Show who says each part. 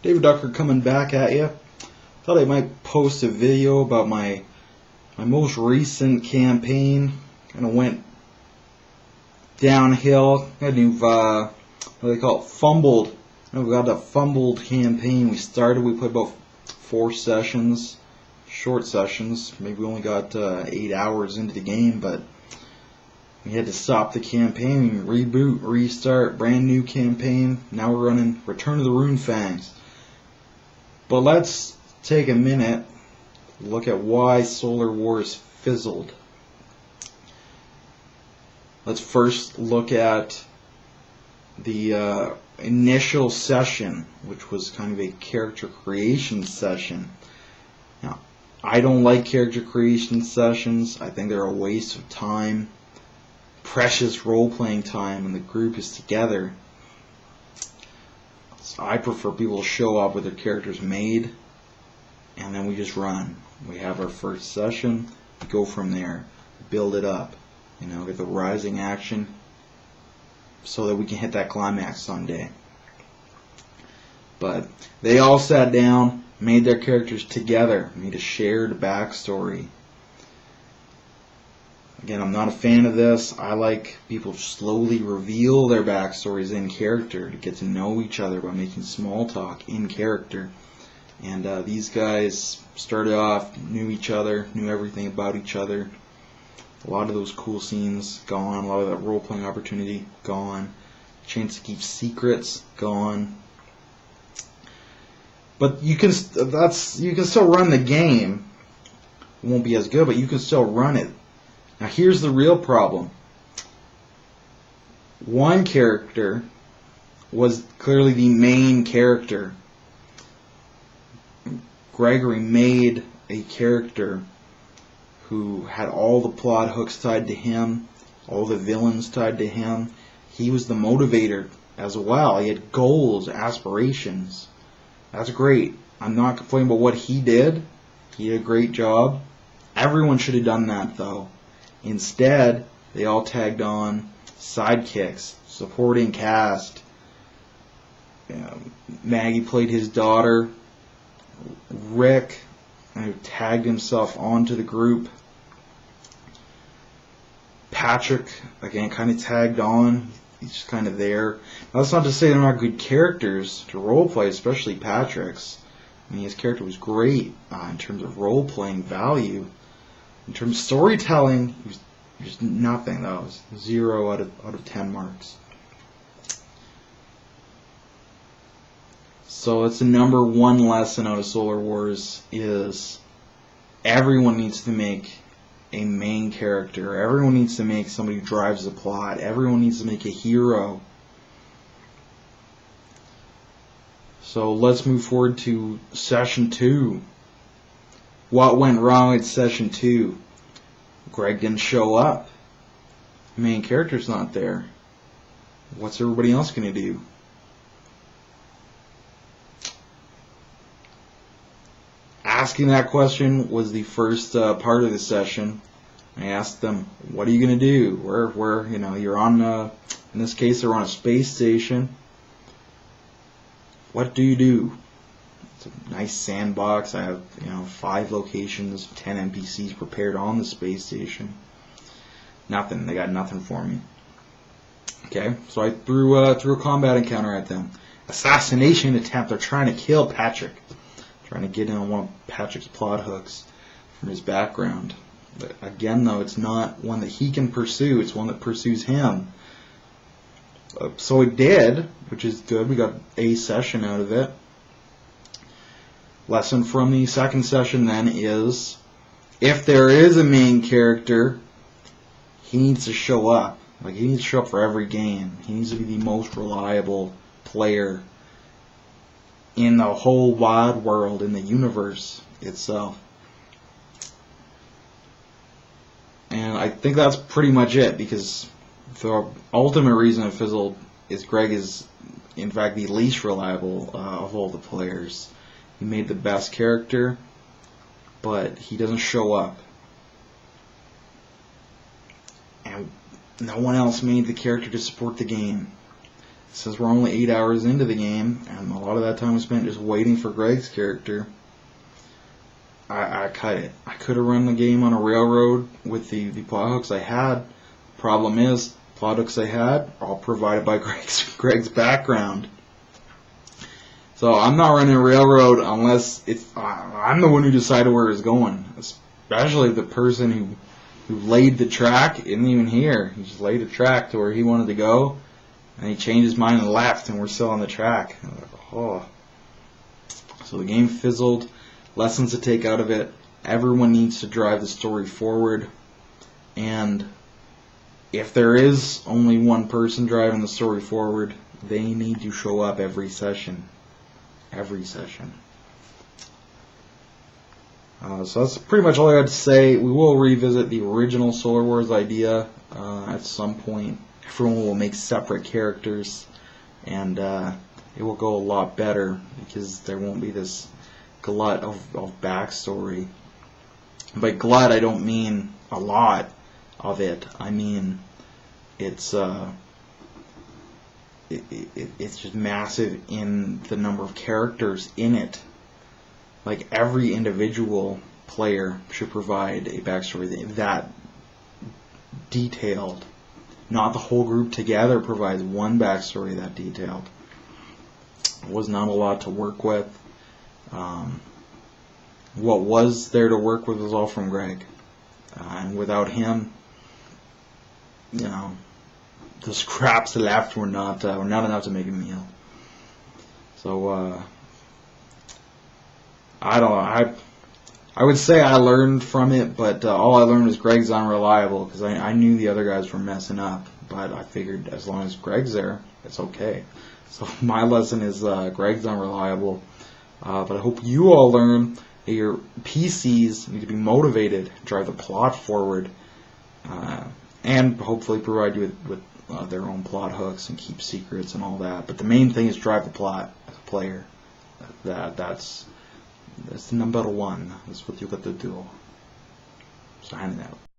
Speaker 1: David Ducker coming back at you. Thought I might post a video about my most recent campaign. Kind of went downhill. Got a new what do they call it? Fumbled. We got a fumbled campaign. We played about 4 sessions, short sessions. Maybe we only got 8 hours into the game, but we had to stop the campaign, reboot, restart, brand new campaign. Now we're running Return of the Runefangs. But let's take a minute to look at why Solar Wars fizzled. Let's first look at the initial session, which was kind of a character creation session. Now, I don't like character creation sessions. I think they're a waste of time. Precious role-playing time when the group is together. So I prefer people to show up with their characters made, and then we just run. We have our first session, we go from there, build it up, get the rising action, so that we can hit that climax someday. But they all sat down, made their characters together, made a shared backstory. Again, I'm not a fan of this. I like people to slowly reveal their backstories in character to get to know each other by making small talk in character. And these guys started off, knew each other, knew everything about each other. A lot of those cool scenes gone. A lot of that role-playing opportunity gone. Chance to keep secrets gone. But you can still run the game. It won't be as good, but you can still run it. Now here's the real problem. One character was clearly the main character. Gregory made a character who had all the plot hooks tied to him, all the villains tied to him. He was the motivator as well. He had goals, aspirations. That's great. I'm not complaining about what he did. He did a great job. Everyone should have done that though. Instead, they all tagged on sidekicks, supporting cast. Maggie played his daughter. Rick tagged himself onto the group. Patrick, again, kind of tagged on. He's just kind of there. Now, that's not to say they're not good characters to roleplay, especially Patrick's. I mean, his character was great in terms of role-playing value. In terms of storytelling, he was just nothing. That was 0 out of 10 marks. So it's the number one lesson out of Solar Wars is everyone needs to make a main character. Everyone needs to make somebody who drives the plot. Everyone needs to make a hero. So let's move forward to Session 2. What went wrong at Session 2? Greg didn't show up. The main character's not there. What's everybody else going to do? Asking that question was the first part of the session. I asked them, what are you going to do? You're on, in this case, they're on a space station. What do you do? It's a nice sandbox. I have 5 locations, 10 NPCs prepared on the space station. Nothing. They got nothing for me. Okay, so I threw a combat encounter at them. Assassination attempt. They're trying to kill Patrick. Trying to get in on one of Patrick's plot hooks from his background. But again, though, it's not one that he can pursue. It's one that pursues him. So it did, which is good. We got a session out of it. Lesson from the second session then is, if there is a main character, he needs to show up. Like, he needs to show up for every game. He needs to be the most reliable player in the whole wide world, in the universe itself. And I think that's pretty much it, because the ultimate reason it fizzled is Greg is, in fact, the least reliable of all the players. He made the best character, but he doesn't show up. And no one else made the character to support the game. since we're only 8 hours into the game, and a lot of that time was spent just waiting for Greg's character, I cut it. I could have run the game on a railroad with the plot hooks I had. Problem is, plot hooks I had all provided by Greg's background. So I'm not running a railroad unless I'm the one who decided where it's going. Especially the person who laid the track isn't even here. He just laid a track to where he wanted to go, and he changed his mind and left, and we're still on the track. Oh. So the game fizzled. Lessons to take out of it: everyone needs to drive the story forward, and if there is only one person driving the story forward, they need to show up every session. Every session. So that's pretty much all I had to say. We will revisit the original Solar Wars idea at some point. Everyone will make separate characters, and it will go a lot better because there won't be this glut of backstory. By glut, I don't mean a lot of it. I mean it's just massive in the number of characters in it. Like, every individual player should provide a backstory that detailed. Not the whole group together provides one backstory that detailed. It was not a lot to work with. What was there to work with was all from Greg. And without him, you know, the scraps left were not enough to make a meal. So, I would say I learned from it, but all I learned was Greg's unreliable, because I knew the other guys were messing up, but I figured as long as Greg's there, it's okay. So my lesson is Greg's unreliable, but I hope you all learn that your PCs need to be motivated, drive the plot forward, and hopefully provide you with their own plot hooks and keep secrets and all that. But the main thing is drive the plot as a player. That's the number one. That's what you got to do. Signing out.